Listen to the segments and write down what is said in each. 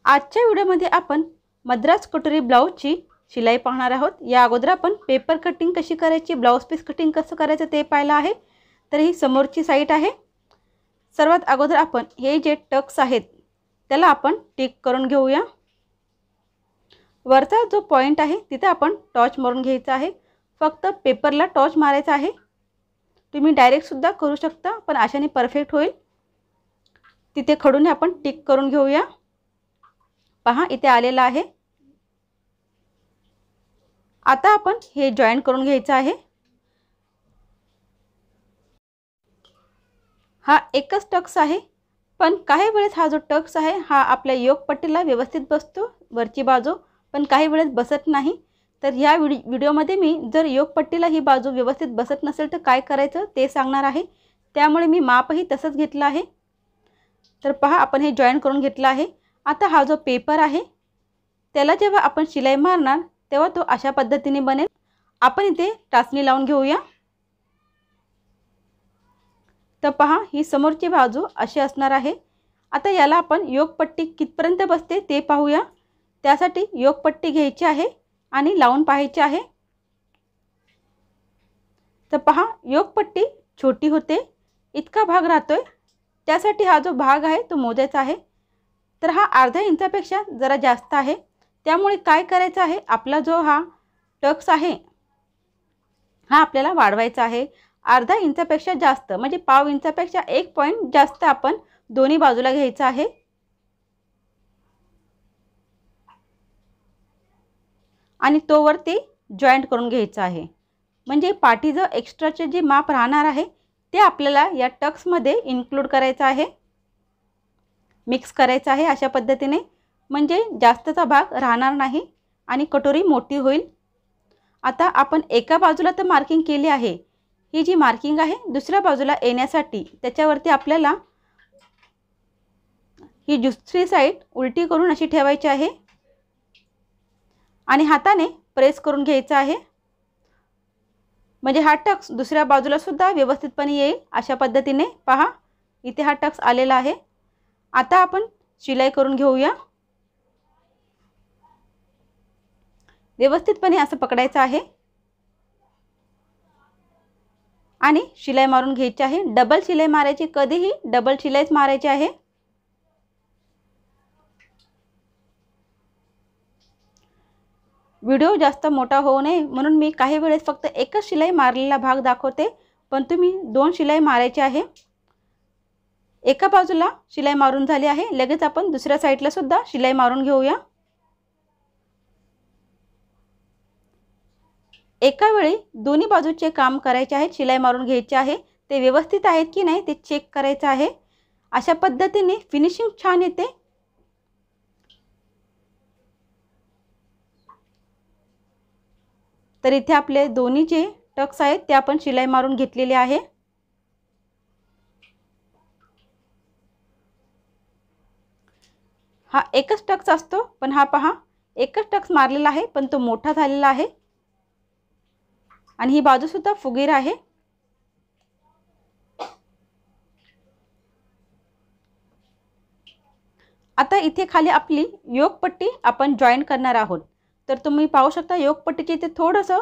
आजच्या व्हिडिओमध्ये आपण मद्रास कटोरी ब्लाऊजची शिलाई पाहणार आहोत। या अगोदर आपण पेपर कटिंग कशी करायची, ब्लाऊज पीस कटिंग कसं करायचं ते पाहिलं आहे। तर ही समोरची साइड आहे। सर्वात अगोदर आपण हे जे टक्स आहेत त्याला आपण टिक करून घेऊया। वरचा जो पॉइंट आहे तिथे आपण टॉच मारून घ्यायचा आहे। फक्त पेपरला टॉच मारायचा आहे। तुम्ही डायरेक्ट सुद्धा करू शकता, पण अशाने परफेक्ट होईल। तिथे खडूने आपण टिक करून घेऊया। पहा इथे आलेला आहे। आता आपण हे जॉईंट करून घ्यायचं आहे। हा एकच टक्स आहे, पण काही वेळेस हा जो टक्स आहे हा आपल्या योक पट्टीला व्यवस्थित बसतो वरची बाजू, पण काही वेळेस बसत नाही। तर या व्हिडिओमध्ये मी जर योक पट्टीला ही बाजू व्यवस्थित बसत नसेल तर काय करायचं ते सांगणार आहे। त्यामुळे मी मापही तसंच घेतलं आहे। तर पहा आपण हे जॉईंट करून घेतलं आहे। आता हा जो पेपर आहे त्याला जेव्हा आपण शिलाई मारणार तेव्हा तो अशा पद्धतीने बनेल। आपण इथे टाचणी लावून घेऊया। तर पहा ही समोरची बाजू अशी असणार आहे। आता याला आपण योक पट्टी कितपर्यंत बसते ते पाहूया। त्यासाठी योक पट्टी घ्यायची आहे आणि लावून पाहायची आहे। तर पहा योक पट्टी छोटी होते, इतका भाग राहतोय। त्यासाठी हा जो भाग आहे तो मोजायचा आहे। तर हा अर्ध्या इंचापेक्षा जरा जास्त आहे। त्यामुळे काय करायचं आहे, आपला जो हा टक्स आहे हा आपल्याला वाढवायचा आहे। अर्धा इंचापेक्षा जास्त म्हणजे पाव इंचापेक्षा 1 पॉइंट जास्त आपण दोन्ही बाजूला घ्यायचा आहे। आणि तो वरती जॉईंट करून घ्यायचा आहे। म्हणजे पाठीचं एक्स्ट्राचे जे माप राहणार आहे ते आपल्याला या टक्स मध्ये इन्क्लूड करायचं आहे, मिक्स करायचं आहे अशा पद्धतीने। म्हणजे जास्तचा भाग राहणार नाही आणि कटोरी मोठी होईल। आता आपण एका बाजूला तर मार्किंग केली आहे। ही जी मार्किंग आहे दुसऱ्या बाजूला येण्यासाठी त्याच्यावरती आपल्याला ही दुसरी साइड उलटी करून अशी ठेवायची आहे आणि हाताने प्रेस करून घ्यायचा आहे। म्हणजे हा टक्स दुसऱ्या बाजूला सुद्धा व्यवस्थितपणे येईल अशा पद्धतीने। पहा इथे हा टक्स आलेला आहे। आता आपण शिलाई करून घेऊया। व्यवस्थितपणे असं पकडायचं आहे आणि शिलाई मारून घ्यायची आहे। डबल शिलाई मारायची, कधीही डबल शिलाईच मारायची आहे। व्हिडिओ जास्त मोठा होऊ नये म्हणून मी काही वेळेस फक्त एकच शिलाई मारलेला भाग दाखवते, पण तुम्ही 2 शिलाई मारायची आहे। एका बाजूला शिलाई मारून झाली आहे, लगेच आपण दुसऱ्या साइडला सुद्धा शिलाई मारून घेऊया। एका वेळी दोन्ही बाजूचे काम करायचे आहे, शिलाई मारून घ्यायची आहे। ते व्यवस्थित आहेत की नाही ते चेक करायचं आहे। अशा पद्धतीने फिनिशिंग छान येते। तर इथे आपले दोन्ही जे टक्स आहेत ते आपण शिलाई मारून घेतलेले आहे। हा एकच टक्स असतो, पण हा पहा एकच टक्स मारलेला आहे पण तो मोठा झालेला आहे आणि ही बाजू सुद्धा फुगीर आहे। आता इथे खाली आपली योक पट्टी आपण जॉईंट करणार आहोत। तर तुम्ही पाहू शकता योक पट्टीचे इथे थोडंसं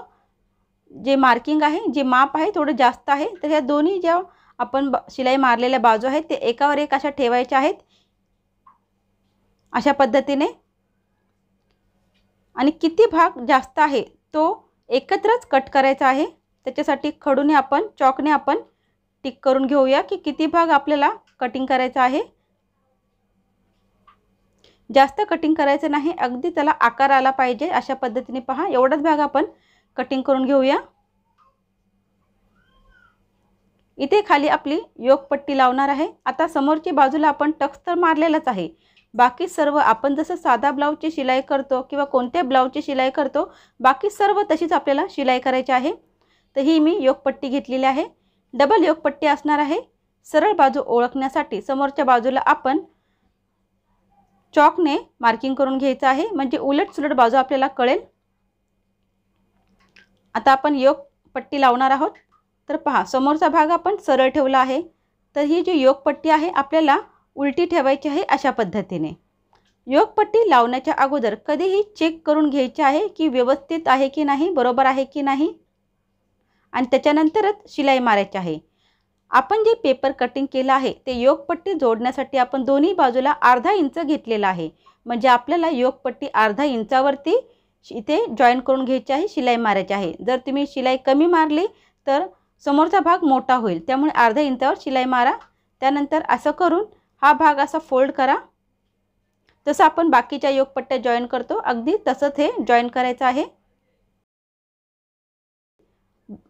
जे मार्किंग आहे, जे माप आहे थोडं जास्त आहे। तर ह्या दोन्ही ज्या आपण शिलाई मारलेल्या बाजू आहेत ते एकावर एक अशा ठेवायच्या आहेत अशा पद्धतीने। आणि किती भाग जास्त आहे तो एकत्रच कट करायचा आहे। त्याच्यासाठी खडूने आपण चॉकने आपण टिक करून घेऊया की किती भाग आपल्याला कटिंग करायचा आहे। जास्त कटिंग करायचं नाही, अगदी त्याला आकार आला पाहिजे अशा पद्धतीने। पहा एवढाच भाग आपण कटिंग करून घेऊया। इथे खाली आपली योक पट्टी लावणार आहे। आता समोरची बाजूला आपण टक्स तर मारलेलाच आहे, बाकी सर्व आपण जसं साधा ब्लाऊजची शिलाई करतो किंवा कोणत्या ब्लाऊजची शिलाई करतो बाकी सर्व तशीच आपल्याला शिलाई करायची आहे। तर ही मी योक पट्टी घेतलेली आहे। डबल योक पट्टी असणार आहे। सरळ बाजू ओळखण्यासाठी समोरच्या बाजूला आपण चॉकने मार्किंग करून घ्यायचं आहे, म्हणजे उलट सुलट बाजू आपल्याला कळेल। आता आपण योक पट्टी लावणार आहोत। तर पहा समोरचा भाग आपण सरळ ठेवला आहे। तर ही जी योक पट्टी आहे आपल्याला उलटी ठेवायची आहे अशा पद्धतीने। योगपट्टी लावण्याच्या अगोदर कधीही चेक करून घ्यायचे आहे की व्यवस्थित आहे की नाही, बरोबर आहे की नाही, आणि त्याच्यानंतरच शिलाई मारायची आहे. आपण जे पेपर कटिंग केलं आहे ते योगपट्टी जोडण्यासाठी आपण दोन्ही बाजूला अर्धा इंच घेतलेला आहे. म्हणजे आपल्याला योगपट्टी अर्धा इंचावरती इथे जॉईन करून घ्यायची आहे, शिलाई मारायची आहे. जर तुम्ही शिलाई कमी मारली तर समोरचा भाग मोठा होईल, त्यामुळे अर्धा इंचावर शिलाई मारा. त्यानंतर असं करून हा भाग असा फोल्ड करा. जसं आपण बाकीच्या योगपट्ट्या जॉईन करतो अगदी तसंच हे जॉईन करायचं आहे.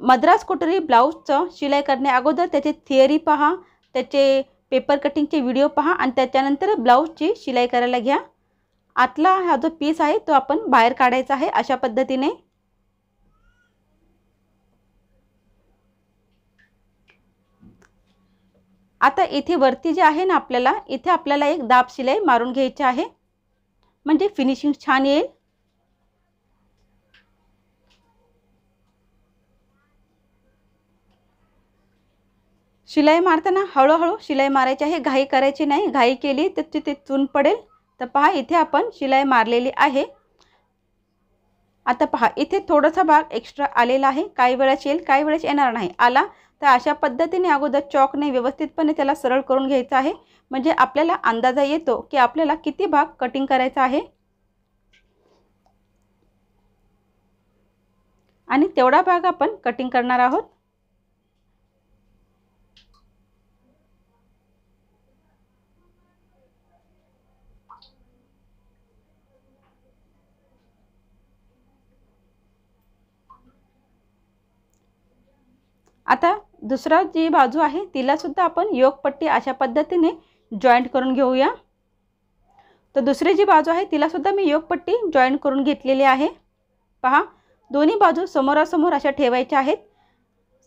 मद्रास कटोरी ब्लाऊजचं शिलाई करण्या अगोदर त्याची थिअरी पहा, त्याचे पेपर कटिंगचे व्हिडिओ पहा आणि त्याच्यानंतर ब्लाऊजची शिलाई करायला घ्या. आतला हा जो पीस आहे तो आपण बाहेर काढायचा आहे अशा पद्धतीने. आता इथे वरती जे आहे ना आपल्याला, इथे आपल्याला एक दाब शिलाई मारून घ्यायची आहे, म्हणजे फिनिशिंग छान येईल. शिलाई मारताना हळूहळू शिलाई मारायची आहे, घाई करायची नाही. घाई केली तर तिथे चून पडेल. तर पहा इथे आपण शिलाई मारलेली आहे. आता पहा इथे थोडासा भाग एक्स्ट्रा आलेला आहे. काही वेळेस येईल, काही वेळेस येणार नाही. आला तर अशा पद्धतीने अगोदर चॉकने व्यवस्थितपणे त्याला सरळ करून घ्यायचं आहे, म्हणजे आपल्याला अंदाजा येतो की आपल्याला किती भाग कटिंग करायचा आहे आणि तेवढा भाग आपण कटिंग करणार आहोत. आता दुसरा जी बाजू आहे तिला सुद्धा आपण योगपट्टी अशा पद्धतीने जॉईंट करून घेऊया. तर दुसरी जी बाजू आहे तिला सुद्धा मी योगपट्टी जॉईंट करून घेतलेली आहे. पहा दोन्ही बाजू समोरासमोर अशा ठेवायच्या आहेत.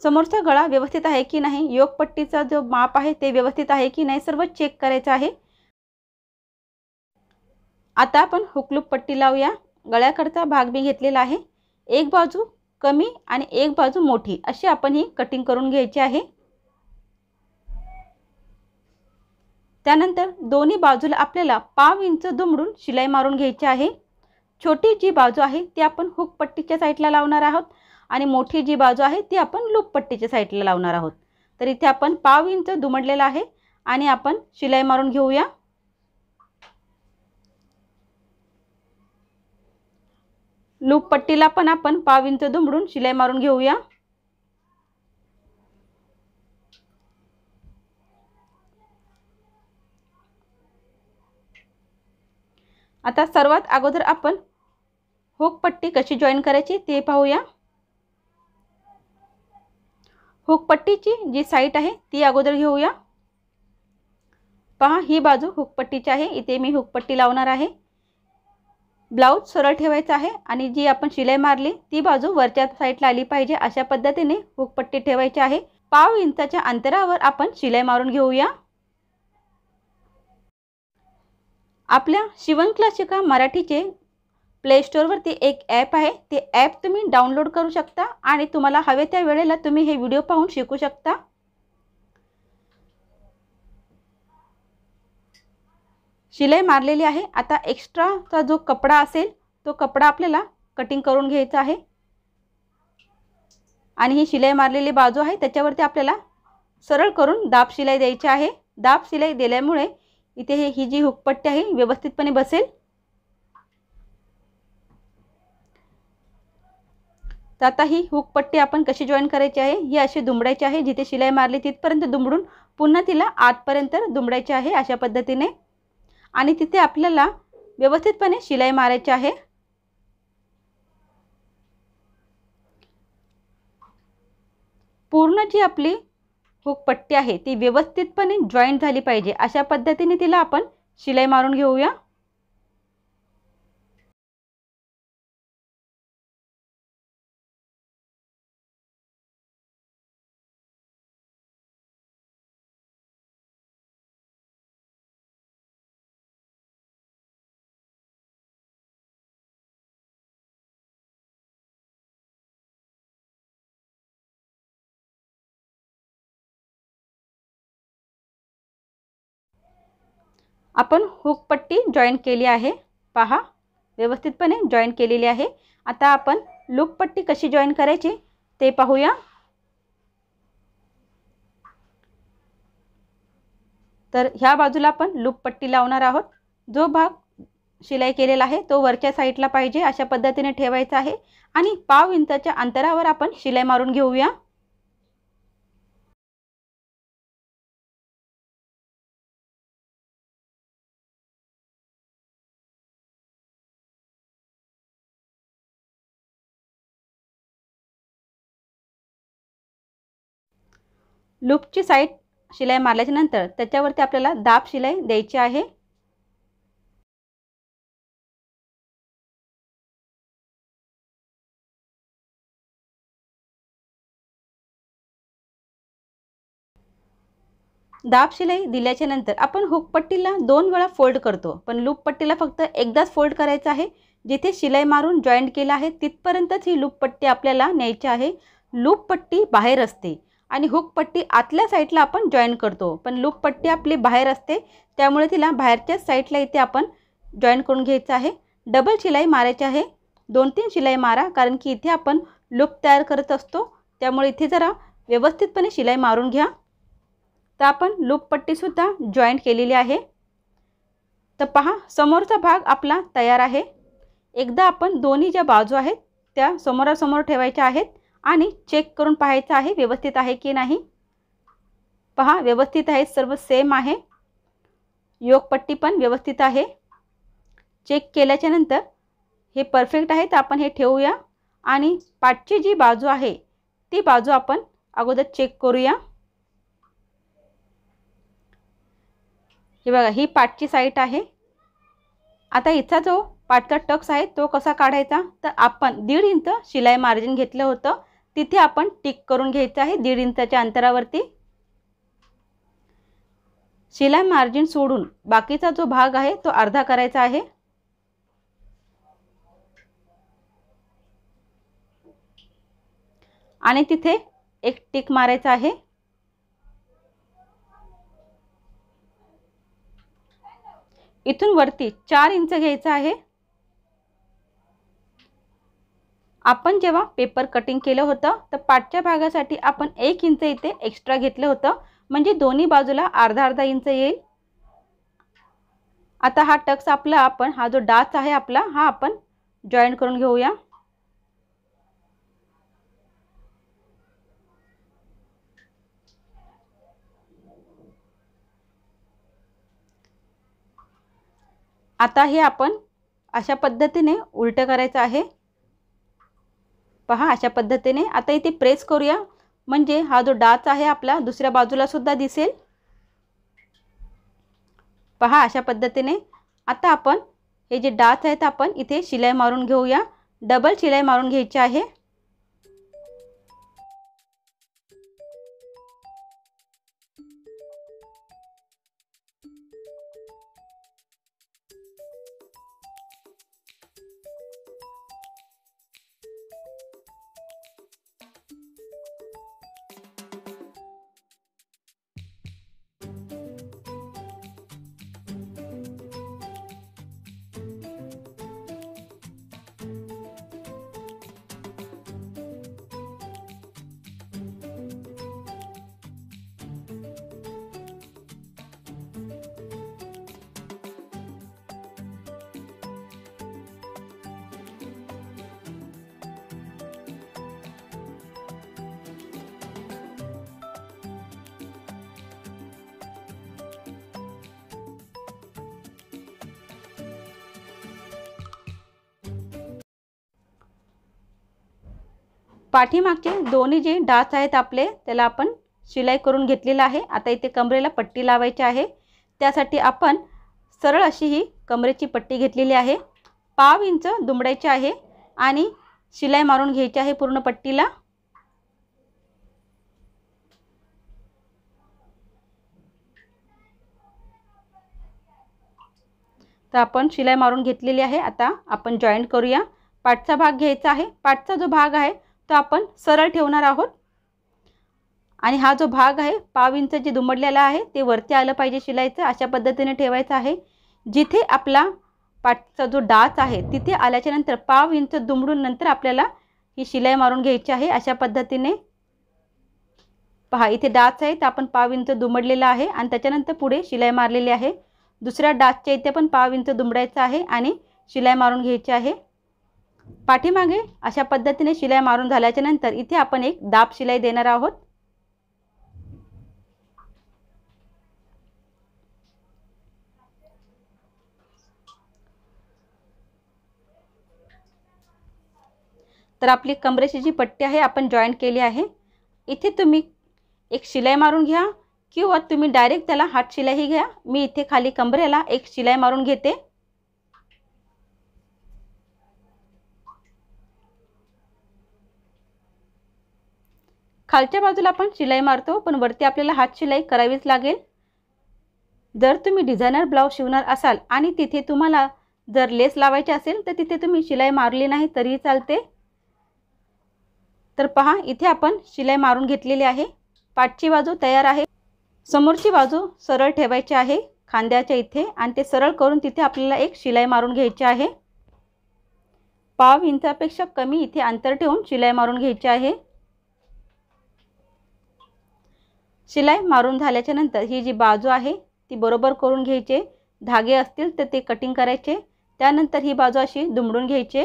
समोरचा गळा व्यवस्थित आहे की नाही, योगपट्टीचा जो माप आहे ते व्यवस्थित आहे की नाही, सर्व चेक करायचं आहे. आता आपण हुकलूप पट्टी लावूया. गळ्याकडचा भाग मी घेतलेला आहे. एक बाजू कमी आणि एक बाजू मोठी अशी आपण ही कटिंग करून घ्यायची आहे. त्यानंतर दोन्ही बाजूला आपल्याला पाव इंच दुमडून शिलाई मारून घ्यायची आहे. छोटी जी बाजू आहे ती आपण हुक पट्टीच्या साईडला लावणार आहोत आणि मोठी जी बाजू आहे ती आपण लूप पट्टीच्या साईडला लावणार आहोत. तर इथे आपण पाव इंच दुमडलेला आहे आणि आपण शिलाई मारून घेऊया. लूप पट्टीला पण आपण पाव इंच दुमडून शिलाई मारून घेऊया. आता सर्वात अगोदर आपण हुक पट्टी कशी जॉईन करायची ते पाहूया. हुक पट्टीची जी साईड आहे ती अगोदर घेऊया. पहा ही बाजू हुक पट्टीची आहे. इथे मी हुक पट्टी लावणार आहे. ब्लाऊज सरळ ठेवायचा आहे आणि जी आपण शिलाई मारली ती बाजू वरच्या साईडला आली पाहिजे अशा पद्धतीने हुक पट्टी ठेवायची आहे. पाव इंचाच्या अंतरावर आपण शिलाई मारून घेऊया. आपल्या शिवण क्लास शिका मराठीचे प्ले स्टोअरवरती एक ॲप आहे. ते ॲप तुम्ही डाउनलोड करू शकता आणि तुम्हाला हवे त्या वेळेला तुम्ही हे व्हिडिओ पाहून शिकू शकता. शिलाई मारलेली आहे. आता एक्स्ट्राचा जो कपडा असेल तो कपडा आपल्याला कटिंग करून घ्यायचा आहे आणि ही शिलाई मारलेली बाजू आहे त्याच्यावरती आपल्याला सरळ करून दाब शिलाई द्यायची आहे. दाब शिलाई दिल्यामुळे इथे ही जी हुकपट्टी आहे व्यवस्थितपणे बसेल. तर आता ही हुकपट्टी आपण कशी जॉईन करायची आहे, ही अशी दुमडायची आहे. जिथे शिलाई मारली तिथपर्यंत दुमडून पुन्हा तिला आतपर्यंत दुमडायची आहे अशा पद्धतीने आणि तिथे आपल्याला व्यवस्थितपणे शिलाई मारायची आहे. पूर्ण जी आपली हुक पट्टी आहे ती व्यवस्थितपणे जॉईंट झाली पाहिजे अशा पद्धतीने तिला आपण शिलाई मारून घेऊया. आपण हुक पट्टी जॉईन केली आहे, पहा व्यवस्थितपणे जॉईन केलेली आहे। आता आपण लूप पट्टी कशी जॉईन करायची ते पाहूया। तर ह्या बाजूला आपण लूप पट्टी लावणार आहोत। जो भाग शिलाई केलेला आहे तो वरच्या साईडला पाहिजे अशा पद्धतीने ठेवायचा आहे आणि पाव इंचाच्या अंतरावर आपण शिलाई मारून घेऊया। लूपची साईड शिलाई मारल्याच्या नंतर त्याच्यावरती आपल्याला दाब शिलाई द्यायची आहे। दाब शिलाई दिल्याच्या नंतर आपण हुक पट्टीला 2 वेळा फोल्ड करतो, पण लूप पट्टीला फक्त एकदाच फोल्ड करायचं आहे। जिथे शिलाई मारून जॉईंट केला आहे तिथपर्यंतच ही लूप पट्टी आपल्याला न्यायची आहे। लूप पट्टी बाहेर असते आणि हुक पट्टी आतल्या साईडला आपण जॉईन करतो, पण लूप पट्टी आपली बाहेर असते, त्यामुळे तिला बाहेरच्या साईडला इथे आपण जॉईन करून घ्यायचं आहे। डबल शिलाई मारायची आहे, 2-3 शिलाई मारा, कारण की इथे आपण लूप तयार करत असतो, त्यामुळे इथे जरा व्यवस्थितपणे शिलाई मारून घ्या। तर आपण लूप पट्टी सुद्धा जॉईंट केलेली आहे। तर पहा समोरचा भाग आपला तयार आहे। एकदा आपण दोन्ही ज्या बाजू आहेत त्या समोरासमोर ठेवायच्या आहेत आणि चेक करून पाहायचं आहे व्यवस्थित आहे की नाही। पहा व्यवस्थित आहे, सर्व सेम आहे, योक पट्टी पण व्यवस्थित आहे। चेक केल्याच्या नंतर हे परफेक्ट आहे, तर आपण हे ठेवूया आणि पाठची जी बाजू आहे ती बाजू आपण अगोदर चेक करूया। हे बघा ही पाठची साईड आहे। आता इथचा जो पाठचा टक्स आहे तो कसा काढायचा, तर आपण 1.5 इंच शिलाई मार्जिन घेतलं होतं, तिथे आपण टिक करून घ्यायचं आहे 1.5 इंचाच्या अंतरावरती। शिलाई मार्जिन सोडून बाकीचा जो भाग आहे तो अर्धा करायचा आहे। आणि तिथे एक टिक मारायचा आहे। इथून वरती 4 इंच घ्यायचं आहे। आपण जेव्हा पेपर कटिंग केलं होतं तर पाठच्या भागासाठी आपण 1 इंच इथे एक्स्ट्रा घेतलं होतं, म्हणजे दोन्ही बाजूला अर्धा इंच येईल। आता हा टक्स आपला आपण हा जो डाच आहे आपला हा आपण जॉईन करून घेऊया। आता हे आपण अशा पद्धतीने उलट करायचं आहे, पहा अशा पद्धतीने। आता इथे प्रेस करूया, म्हणजे हा जो डाच आहे आपला दुसऱ्या बाजूला सुद्धा दिसेल, पहा अशा पद्धतीने। आता आपण हे जे डाच आहेत आपण इथे शिलाई मारून घेऊया, डबल शिलाई मारून घ्यायची आहे। पाठीमागचे दोन्ही जे डाच आहेत आपले त्याला आपण शिलाई करून घेतलेला आहे। आता इथे कमरेला पट्टी लावायची आहे, त्यासाठी आपण सरळ अशी ही कमरेची पट्टी घेतलेली आहे, पाव इंच दुमडायची आहे आणि शिलाई मारून घ्यायची आहे पूर्ण पट्टीला। तर आपण शिलाई मारून घेतलेली आहे। आता आपण जॉईंट करूया। पाठचा भाग घ्यायचा आहे, पाठचा जो भाग आहे तो आपण सरळ ठेवणार आहोत आणि हा जो भाग आहे 1/2 इंच जे दुमडलेला आहे ते वरती आलं पाहिजे शिलाईचं, अशा पद्धतीने ठेवायचं आहे। जिथे आपला पाठचा जो डाच आहे तिथे आल्याच्या नंतर 1/2 इंच दुमडून नंतर आपल्याला ही शिलाई मारून घ्यायची आहे। अशा पद्धतीने पहा, इथे डाच आहे तर आपण 1/2 इंच दुमडलेला आहे आणि त्याच्यानंतर पुढे शिलाई मारलेली आहे। दुसऱ्या डाचच्या इथे पण 1/2 इंच दुमडायचं आहे आणि शिलाई मारून घ्यायची आहे। पाठीमागे अशा पद्धतीने शिलाई मारून झाल्याच्या नंतर इथे आपण एक दाब शिलाई देणार आहोत। तर आपली कमरेची जी पट्टी आहे आपण जॉईंट केली आहे। इथे तुम्ही एक शिलाई मारून घ्या किंवा तुम्ही डायरेक्ट त्याला हात शिलाई घ्या। मी इथे खाली कमरेला एक शिलाई मारून घेते। खालच्या बाजूला आपण शिलाई मारतो पण वरती आपल्याला हात शिलाई करावीच लागेल। जर तुम्ही डिझायनर ब्लाउज शिवणार असाल आणि तिथे तुम्हाला जर लेस लावायची असेल तर तिथे तुम्ही शिलाई मारली नाही तरी चालते। तर पहा, इथे आपण शिलाई मारून घेतलेली आहे। पाठची बाजू तयार आहे। समोरची बाजू सरळ ठेवायची आहे खांद्याच्या इथे आणि ते सरळ करून तिथे आपल्याला एक शिलाई मारून घ्यायची आहे। 1/2 इंचापेक्षा कमी इथे अंतर ठेवून शिलाई मारून घ्यायची आहे। शिलाई मारून झाल्याच्या नंतर ही जी बाजू आहे ती बरोबर करून घ्यायचे। धागे असतील तर ते कटिंग करायचे। त्यानंतर ही बाजू अशी दुमडून घ्यायची।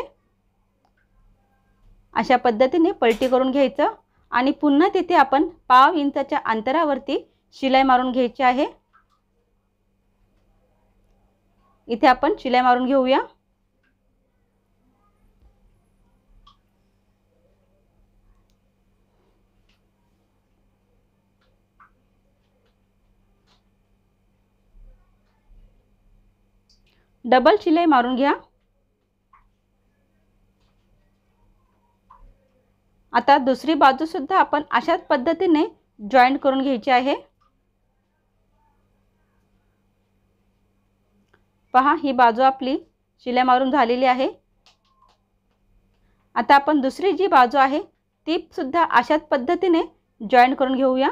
अशा पद्धतीने पलटी करून घ्यायचं आणि पुन्हा तिथे आपण 1/2 इंचाच्या अंतरावरती शिलाई मारून घ्यायची आहे। इथे आपण शिलाई मारून घेऊया। डबल शिलाई मारून घ्या। आता दुसरी बाजू सुद्धा आपण अशाच पद्धतीने जॉईंट करून घ्यायची आहे। पहा, ही बाजू आपली शिलाई मारून झालेली आहे। आता आपण दुसरी जी बाजू आहे ती सुद्धा अशाच पद्धतीने जॉईंट करून घेऊया।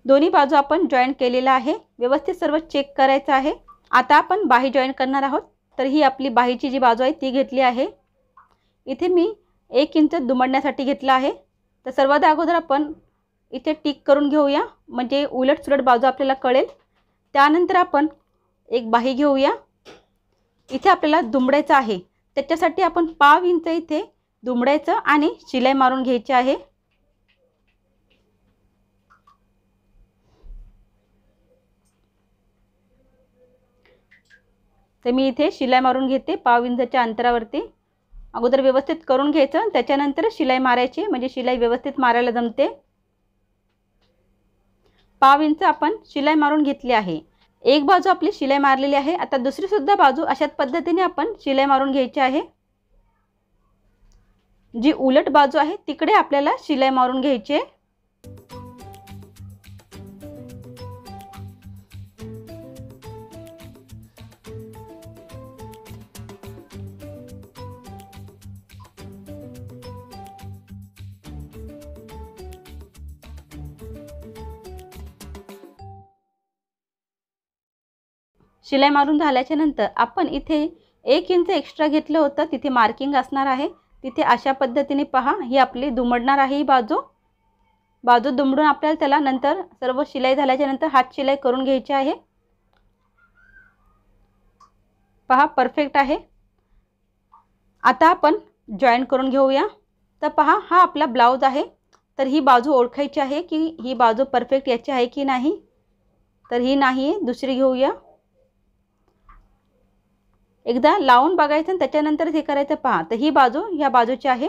दोन्ही बाजू आपण जॉईंट केलेला आहे। व्यवस्थित सर्व चेक करायचं आहे। आता आपण बाही जॉईंट करणार आहोत। तर ही आपली बाहीची जी बाजू आहे ती घेतली आहे। इथे मी 1 इंच दुमडण्यासाठी घेतला आहे। तर सर्वात अगोदर आपण इथे टिक करून घेऊया, म्हणजे उलट सुलट बाजू आपल्याला कळेल। त्यानंतर आपण एक बाही घेऊया। इथे आपल्याला दुमडायचं आहे, त्याच्यासाठी आपण 1/2 इंच इथे दुमडायचं आणि शिलाई मारून घ्यायची आहे। तर मी इथे शिलाई मारून घेते 1/2 इंचाच्या अंतरावरती। अगोदर व्यवस्थित करून घ्यायचं, त्याच्यानंतर शिलाई मारायची, म्हणजे शिलाई व्यवस्थित मारायला जमते। 1/2 इंच आपण शिलाई मारून घेतली आहे। एक बाजू आपली शिलाई मारलेली आहे। आता दुसरी सुद्धा बाजू अशाच पद्धतीने आपण शिलाई मारून घ्यायची आहे। जी उलट बाजू आहे तिकडे आपल्याला शिलाई मारून घ्यायची आहे। शिलाई मारून झाल्याच्या नंतर आपण इथे 1 इंच एक्स्ट्रा घेतलं होतं, तिथे मार्किंग असणार आहे। तिथे अशा पद्धतीने पहा, ही आपली दुमडणार आहे। ही बाजू दुमडून आपल्याला त्याला नंतर सर्व शिलाई झाल्याच्या नंतर हात शिलाई करून घ्यायची आहे। पहा, परफेक्ट आहे। आता आपण जॉईंट करून घेऊया। तर पहा, हा आपला ब्लाउज आहे। तर ही बाजू ओळखायची आहे की ही बाजू परफेक्ट याची आहे की नाही। तर ही नाही, दुसरी घेऊया। एकदा लावून बघायचं आणि त्याच्यानंतर हे करायचं। पहा, तर ही बाजू ह्या बाजूची आहे।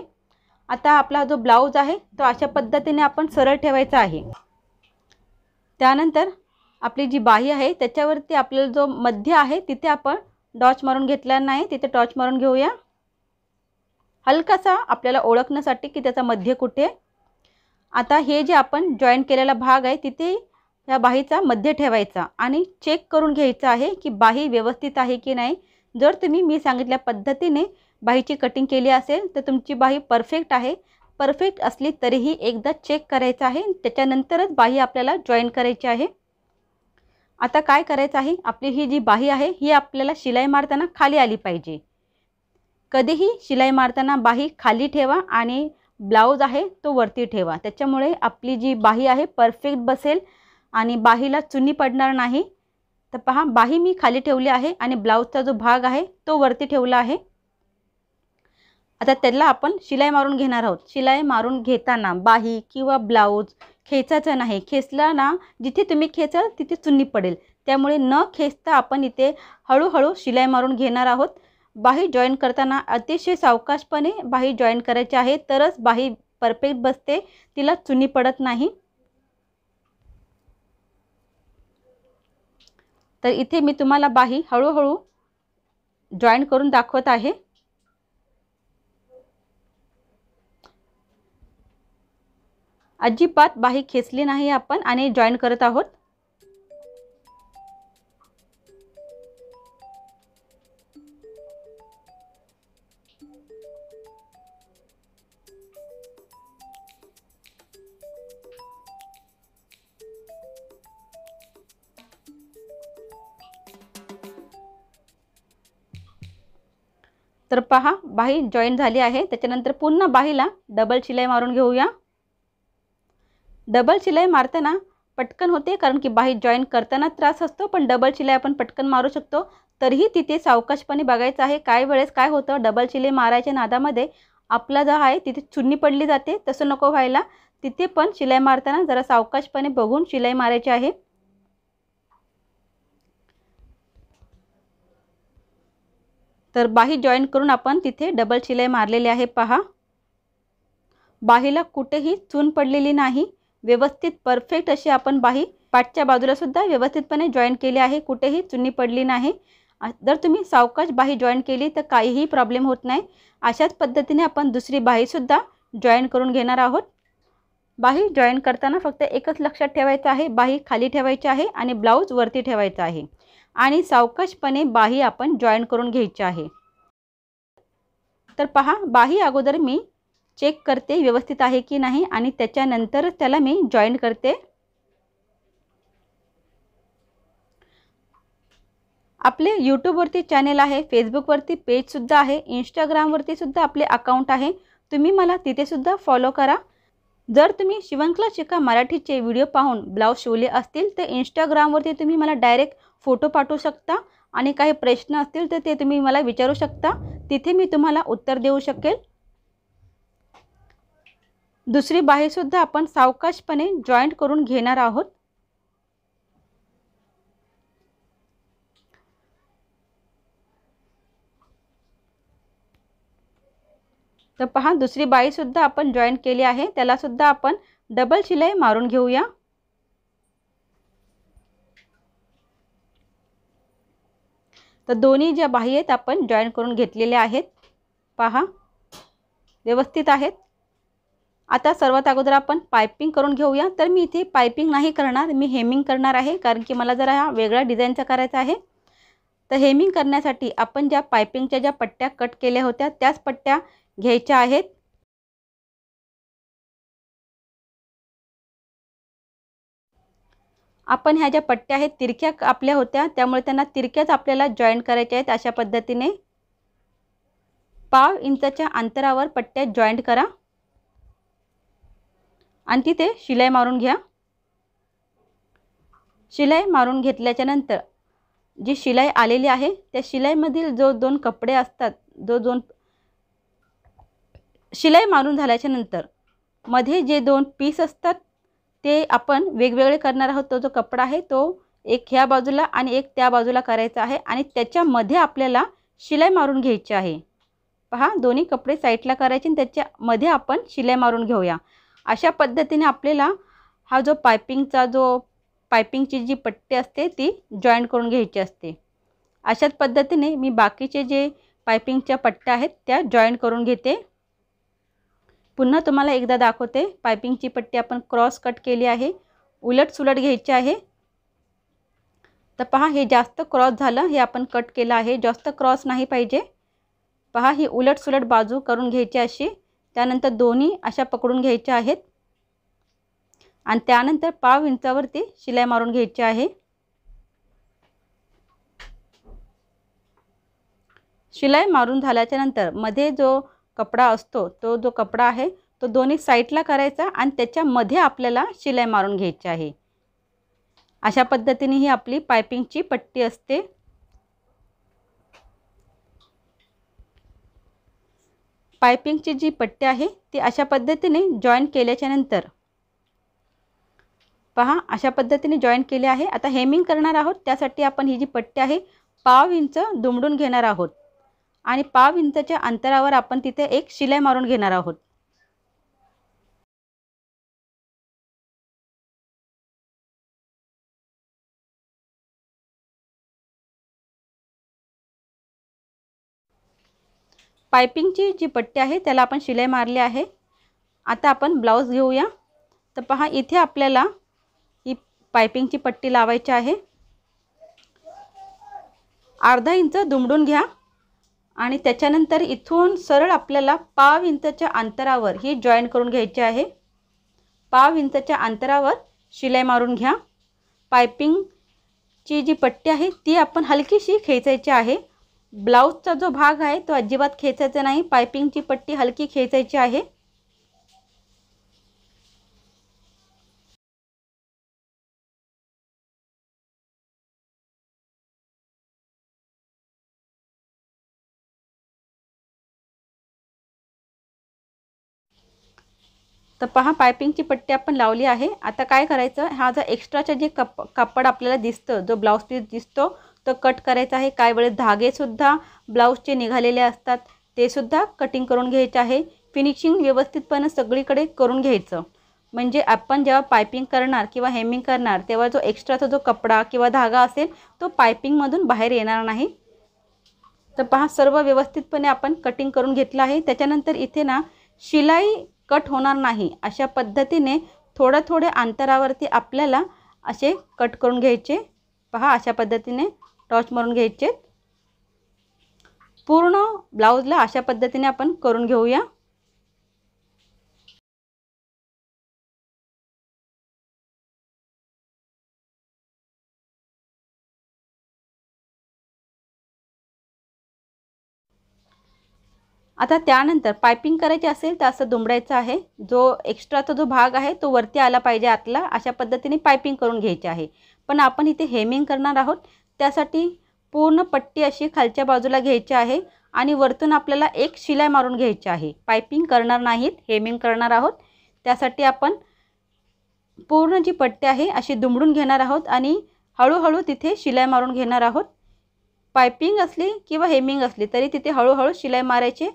आता आपला जो ब्लाउज आहे तो अशा पद्धतीने आपण सरळ ठेवायचा आहे। त्यानंतर आपली जी बाही आहे त्याच्यावरती आपल्याला जो मध्य आहे तिथे आपण डॉच मारून घेतला नाही, तिथे टॉच मारून घेऊया। हलकासा आपल्याला ओळखण्यासाठी की त्याचा मध्य कुठे। आता हे जे आपण जॉईंट केलेला भाग आहे तिथे या बाहीचा मध्य ठेवायचा आणि चेक करून घ्यायचं आहे की बाही व्यवस्थित आहे की नाही। जर तुम्ही मी सांगितल्या पद्धतीने बाहीची कटिंग केली असेल तर तुमची बाही परफेक्ट आहे. परफेक्ट असली तरीही एकदा चेक करायचं आहे, त्याच्यानंतरच बाही आपल्याला जॉईन करायची आहे. आता काय करायचं आहे, आपली ही जी बाही आहे ही आपल्याला शिलाई मारताना खाली आली पाहिजे. कधीही शिलाई मारताना बाही खाली ठेवा आणि ब्लाऊज आहे तो वरती ठेवा. त्याच्यामुळे आपली जी बाही आहे परफेक्ट बसेल आणि बाहीला चुनी पडणार नाही. तर पहा, बाही मी खाली ठेवली आहे आणि ब्लाऊजचा जो भाग आहे तो वरती ठेवला आहे. आता त्याला आपण शिलाई मारून घेणार आहोत. शिलाई मारून घेताना बाही किंवा ब्लाऊज खेचायचं नाही. खेचला ना, जिथे तुम्ही खेचाल तिथे चुन्नी पडेल. त्यामुळे न खेचता आपण इथे हळूहळू शिलाई मारून घेणार आहोत. बाही जॉईन करताना अतिशय सावकाशपणे बाही जॉईन करायची आहे, तरच बाही परफेक्ट बसते, तिला चुनी पडत नाही. तर इथे मी तुम्हाला बाही हळूहळू जॉईन करून दाखवत आहे. अजिबात बाही खेचली नाही आपण आणि जॉईन करत आहोत. तर पहा, बाही जॉईन झाली आहे. त्याच्यानंतर पुन्हा बाहीला डबल शिलाई मारून घेऊया. डबल शिलाई मारताना पटकन होते, कारण की बाही जॉईन करताना त्रास असतो, पण डबल शिलाई आपण पटकन मारू शकतो. तरीही तिथे सावकाशपणे बघायचं आहे. काही वेळेस काय होतं, डबल शिलाई मारायच्या नादामध्ये आपला जो आहे तिथे चुन्नी पडली जाते. तसं नको व्हायला. तिथे पण शिलाई मारताना जरा सावकाशपणे बघून शिलाई मारायची आहे. तर बाही जॉईन करून आपण तिथे डबल शिलाई मारलेली आहे. पहा, बाहीला कुठेही चून पडलेली नाही. व्यवस्थित परफेक्ट अशी आपण बाही पाठच्या बाजूला सुद्धा व्यवस्थितपणे जॉईन केली आहे. कुठेही चुन्नी पडली नाही. जर तुम्ही सावकाश बाही जॉईन केली तर काहीही प्रॉब्लेम होत नाही. अशाच पद्धतीने आपण दुसरी बाही सुद्धा जॉईन करून घेणार आहोत. बाही जॉईन करताना फक्त एकच लक्षात ठेवायचं आहे, बाही खाली ठेवायची आहे आणि ब्लाऊज वरती ठेवायचा आहे आणि सावकाशपणे बाही आपण जॉईन करून घ्यायची आहे. तर पहा, बाही अगोदर मी चेक करते व्यवस्थित आहे की नाही आणि त्याच्यानंतरच त्याला मी जॉईन करते. आपले यूट्यूबवरती चॅनल आहे, फेसबुकवरती पेजसुद्धा आहे, इंस्टाग्रामवरती सुद्धा आपले अकाउंट आहे. तुम्ही मला तिथे सुद्धा फॉलो करा. जर तुम्ही शिवणक्लास शिका मराठीचे व्हिडिओ पाहून ब्लाऊज शिवले असतील तर इंस्टाग्रामवरती तुम्ही मला डायरेक्ट फोटो पाठवू शकता आणि काही प्रश्न असतील तर ते तुम्ही मला विचारू शकता. तिथे मी तुम्हाला उत्तर देऊ शकेल. दुसरी बाहीसुद्धा आपण सावकाशपणे जॉईंट करून घेणार आहोत. तर पहा, दुसरी बाहीसुद्धा आपण जॉईन केली आहे. त्याला सुद्धा आपण डबल शिलाई मारून घेऊया. तर दोन्ही ज्या बाही आहेत आपण जॉईन करून घेतलेल्या आहेत. पहा, व्यवस्थित आहेत. आता सर्वात अगोदर आपण पाइपिंग करून घेऊया. तर मी इथे पाइपिंग नाही करणार, मी हेमिंग करणार आहे, कारण की मला जरा हा वेगळा डिझाईनचा करायचा आहे. तर हेमिंग करण्यासाठी आपण ज्या पाइपिंगच्या ज्या पट्ट्या कट केल्या होत्या त्याच पट्ट्या घ्यायच्या आहेत. आपण ह्या ज्या पट्ट्या आहेत तिरक्या आपल्या होत्या, त्यामुळे त्यांना तिरक्याच आपल्याला जॉईन करायच्या आहेत. अशा पद्धतीने 1/2 इंचाच्या अंतरावर पट्ट्या जॉईंट करा आणि तिथे शिलाई मारून घ्या. शिलाई मारून घेतल्याच्या नंतर जी शिलाई आलेली आहे त्या शिलाईमधील जो 2 कपडे असतात, जो 2 शिलाई मारून झाल्याच्या नंतर मध्ये जे 2 पीस असतात ते आपण वेगवेगळे करणार आहोत. तो जो कपडा आहे तो एक ह्या बाजूला आणि एक त्या बाजूला करायचा आहे आणि त्याच्यामध्ये आपल्याला शिलाई मारून घ्यायची आहे. पहा, दोन्ही कपडे साईडला करायचे आणि त्याच्यामध्ये आपण शिलाई मारून घेऊया. अशा पद्धतीने आपल्याला हा जो पाइपिंगची जी पट्टी असते ती जॉईन करून घ्यायची असते. अशाच पद्धतीने मी बाकीचे जे पाइपिंगच्या पट्ट्या आहेत त्या जॉईन करून घेते. पुन्हा तुम्हाला एकदा दाखवते. पाइपिंगची पट्टी आपण क्रॉस कट केली आहे, उलट सुलट घ्यायची आहे. तर पहा, हे जास्त क्रॉस झालं, हे आपण कट केलं आहे. जास्त क्रॉस नाही पाहिजे. पहा ही उलट सुलट बाजू करून घ्यायची अशी, त्यानंतर दोन्ही अशा पकडून घ्यायच्या आहेत आणि त्यानंतर पाव इंचावरती शिलाई मारून घ्यायची आहे। शिलाई मारून झाल्याच्या नंतर मध्ये जो कपडा असतो तो जो कपडा आहे तो दोन्ही साईडला करायचा आणि त्याच्यामध्ये आपल्याला शिलाई मारून घ्यायची आहे। अशा पद्धतीने ही आपली पाइपिंगची पट्टी असते। पाइपिंगची जी पट्टी आहे ती अशा पद्धतीने जॉईन केल्याच्या नंतर पहा अशा पद्धतीने जॉईन केले आहे। आता हेमिंग करणार आहोत, त्यासाठी आपण ही जी पट्टी आहे पाव इंच दुमडून घेणार आहोत आणि पाव इंचाच्या अंतरावर आपण तिथे एक शिलाई मारून घेणार आहोत। पाइपिंगची जी पट्टी आहे त्याला आपण शिलाई मारली आहे। आता आपण ब्लाउज घेऊया। तर पहा इथे आपल्याला ही पाइपिंगची पट्टी लावायची आहे। अर्धा इंच दुमडून घ्या आणि त्याच्यानंतर इथून सरळ आपल्याला पाव इंचाच्या अंतरावर ही जॉईन करून घ्यायची आहे। पाव इंचाच्या अंतरावर शिलाई मारून घ्या। पाइपिंगची जी पट्टी आहे ती आपण हलकीशी खेचायची आहे। ब्लाउजचा जो भाग आहे तो अजिबात खेचायचा नाही, पाइपिंगची पट्टी हलकी खेचायची आहे। तर पहा पाइपिंगची पट्टी आपण लावली आहे। आता काय करायचं, हा जो एक्स्ट्राचा जे कापड आपल्याला दिसतं, जो ब्लाउज पीस दिसतो तो कट करायचा आहे। काही वेळेस धागे सुद्धा ब्लाउजचे निघालेले असतात, ते सुद्धा कटिंग करून घ्यायचे आहे। फिनिशिंग व्यवस्थितपणे सगळीकडे करून घ्यायचं, म्हणजे आपण जेव्हा पाइपिंग करणार किंवा हेमिंग करणार तेव्हा जो एक्स्ट्राचा जो कपडा किंवा धागा असेल तो पाइपिंगमधून बाहेर येणार नाही। तर पहा सर्व व्यवस्थितपणे आपण कटिंग करून घेतलं आहे। त्याच्यानंतर इथे ना शिलाई कट होणार नाही अशा पद्धतीने थोड्या अंतरावरती आपल्याला असे कट करून घ्यायचे। पहा अशा पद्धतीने टॉच मारून घ्यायचे। पूर्ण ब्लाउजला अशा पद्धतीने आपण करून घेऊया। आता त्यानंतर पाइपिंग करायची असेल तर असं दुमडायचं आहे, जो एक्स्ट्राचा जो भाग आहे तो वरती आला पाहिजे आतला, अशा पद्धतीने पाइपिंग करून घ्यायची आहे। पण आपण इथे हेमिंग करणार आहोत, त्यासाठी पूर्ण पट्टी अशी खालच्या बाजूला घ्यायची आहे आणि वरतून आपल्याला एक शिलाई मारून घ्यायची आहे। पाइपिंग करणार नाहीत, हेमिंग करणार आहोत। त्यासाठी आपण पूर्ण जी पट्टी आहे अशी दुमडून घेणार आहोत आणि हळूहळू तिथे शिलाई मारून घेणार आहोत। पाइपिंग असली किंवा हेमिंग असली तरी तिथे हळूहळू शिलाई मारायची।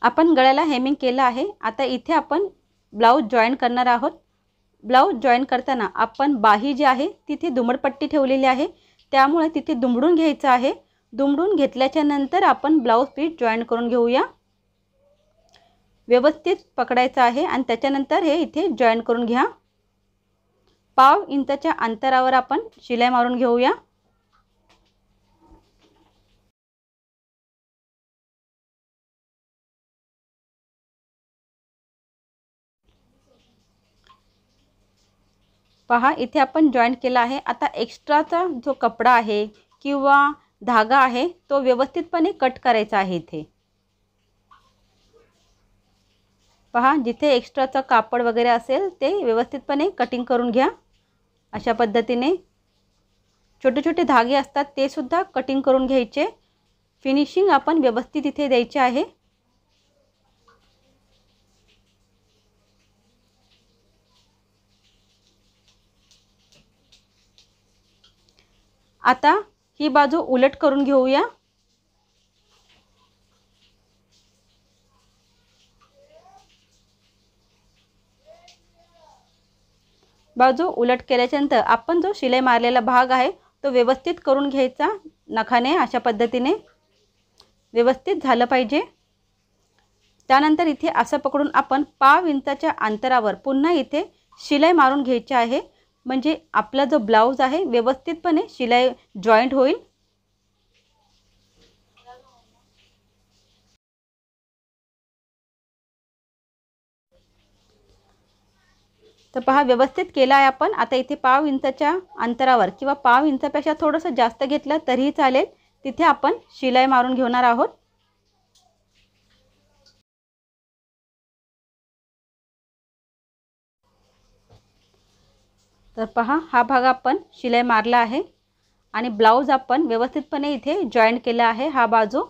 आपण गळ्याला हेमिंग केलं आहे। आता इथे आपण ब्लाउज जॉईन करणार आहोत। ब्लाउज जॉईन करताना आपण बाही जी आहे तिथे दुमडपट्टी ठेवलेली आहे, त्यामुळे तिथे दुमडून घ्यायचं आहे। दुमडून घेतल्याच्या नंतर आपण ब्लाउज पीस जॉईन करून घेऊया। व्यवस्थित पकडायचं आहे आणि त्याच्यानंतर हे इथे जॉईन करून घ्या। पाव इंचाच्या अंतरावर आपण शिलाई मारून घेऊया। पहा इथे आपण जॉईन केला आहे। आता एक्स्ट्राचा जो कपडा आहे किंवा धागा आहे तो व्यवस्थितपणे कट करायचा आहे। इथे पहा जिथे एक्स्ट्राचा कापड वगैरे असेल ते व्यवस्थितपणे कटिंग करून घ्या। अशा पद्धतीने छोटे छोटे धागे असतात ते सुद्धा कटिंग करून घ्यायचे। फिनिशिंग आपण व्यवस्थित इथे द्यायचे आहे। आता ही बाजू उलट करून घेऊया। बाजू उलट केल्यानंतर आपण जो शिलाई मारलेला भाग आहे तो व्यवस्थित करून घ्यायचा नखाने। अशा पद्धतीने व्यवस्थित झालं पाहिजे। त्यानंतर इथे असं पकडून आपण पाव इंचाच्या अंतरावर पुन्हा इथे शिलाई मारून घ्यायची आहे, म्हणजे आपला जो ब्लाउज आहे व्यवस्थितपणे शिलाई जॉईंट होईल। तर पहा व्यवस्थित केला आहे आपण। आता इथे पाव इंचाच्या अंतरावर किंवा पाव इंचापेक्षा थोडंसं जास्त घेतलं तरीही चालेल, तिथे आपण शिलाई मारून घेणार आहोत। तर पहा हा भाग आपण शिलाई मारला आहे आणि ब्लाउज आपण व्यवस्थितपणे इथे जॉईंट केला आहे हा बाजू।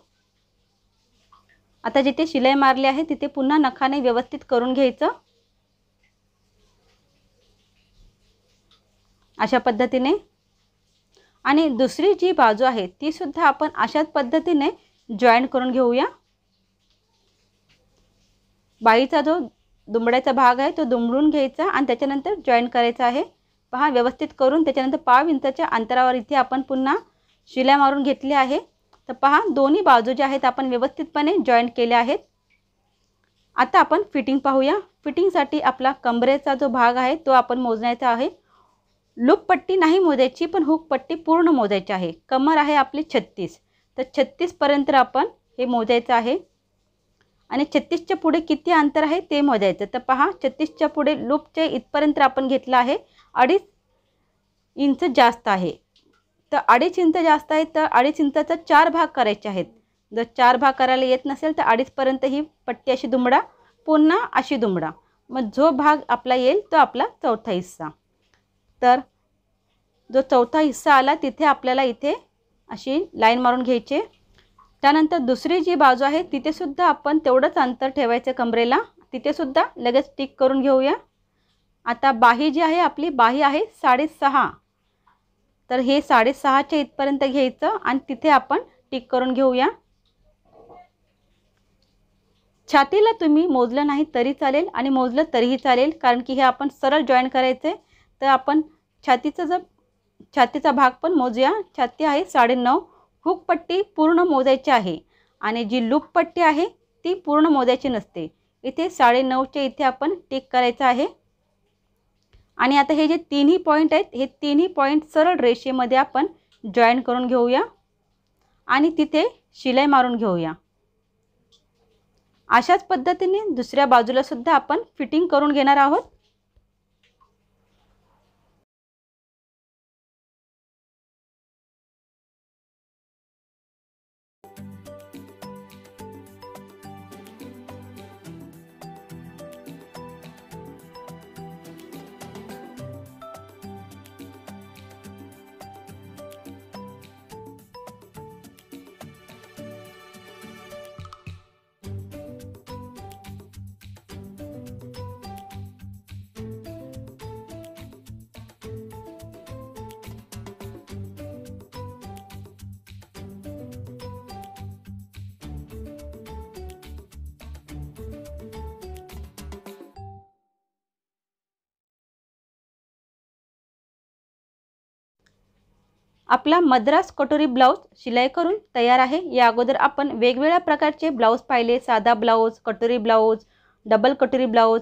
आता जिथे शिलाई मारली आहे तिथे पुन्हा नखाने व्यवस्थित करून घ्यायचं अशा पद्धतीने। आणि दुसरी जी बाजू आहे ती सुद्धा आपण अशाच पद्धतीने जॉईंट करून घेऊया। बाईचा जो दुमड्याचा भाग आहे तो दुमडून घ्यायचा आणि त्याच्यानंतर जॉईंट करायचा आहे। पहा व्यवस्थित करून त्याच्यानंतर पाव इंचाच्या अंतरावर इथे आपण पुन्हा शिलाई मारून घेतली आहे। तर पहा दोन्ही बाजू ज्या आहेत आपण व्यवस्थितपणे जॉईंट केल्या आहेत। आता आपण फिटिंग पाहूया। फिटिंगसाठी आपला कमरेचा जो भाग आहे तो आपण मोजण्याचा आहे। लूप पट्टी नाही मोजायची, पण हुक पट्टी पूर्ण मोजायची आहे। कमर आहे आपली 36, तर 36 पर्यंत आपण हे मोजायचं आहे आणि 36च्या पुढे किती अंतर आहे ते मोजायचं। तर पहा 36च्या पुढे लूपच्या इथपर्यंत आपण घेतलं आहे 2.5 इंच जास्त आहे। तर 2.5 इंच जास्त आहे तर 2.5 इंचाचा 4 भाग करायचे आहेत। जर 4 भाग करायला येत नसेल तर 2.5 पर्यंत ही पट्टी अशी दुमडा, पुन्हा अशी दुमडा, मग जो भाग आपला येईल तो आपला चौथा हिस्सा। तर जो चौथा हिस्सा आला तिथे आपल्याला इथे अशी लाईन मारून घ्यायची। त्यानंतर दुसरी जी बाजू आहे तिथे सुद्धा आपण तेवढंच अंतर ठेवायचं कमरेला, तिथे सुद्धा लगेच टिक करून घेऊया। आता बाही जी आहे आपली बाही आहे 6.5, तर हे 6.5च्या इथपर्यंत घ्यायचं आणि तिथे आपण टिक करून घेऊया। छातीला तुम्ही मोजलं नाही तरी चालेल आणि मोजलं तरीही चालेल, कारण की हे आपण सरळ जॉईंट करायचे। तर आपण छातीचा भाग पण मोजूया। छाती आहे 9.5, हुक पट्टी पूर्ण मोजायची आहे आणि जी लूप पट्टी आहे ती पूर्ण मोजायची नसते। इथे 9.5च्या इथे आपण टिक करायचं आहे आणि आता हे जे तिन्ही पॉईंट आहेत हे तिन्ही पॉईंट सरळ रेषेमध्ये आपण जॉईंट करून घेऊया आणि तिथे शिलाई मारून घेऊया। अशाच पद्धतीने दुसऱ्या बाजूला सुद्धा आपण फिटिंग करून घेणार आहोत। आपला मद्रास कटोरी ब्लाउज शिलाई करून तयार आहे। या अगोदर आपण वेगवेगळ्या प्रकारचे ब्लाउज पाहिले, साधा ब्लाउज, कटोरी ब्लाउज, डबल कटोरी ब्लाउज,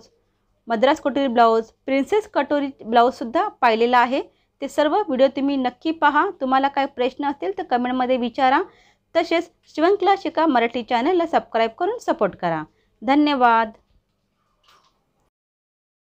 मद्रास कटोरी ब्लाउज, प्रिन्सेस कटोरी ब्लाउज सुद्धा पाहिलेला आहे। ते सर्व व्हिडिओ तुम्ही नक्की पहा। तुम्हाला काही प्रश्न असतील तर कमेंटमध्ये विचारा। तसेच शिवण क्लास शिका मराठी चॅनलला सबस्क्राईब करून सपोर्ट करा। धन्यवाद।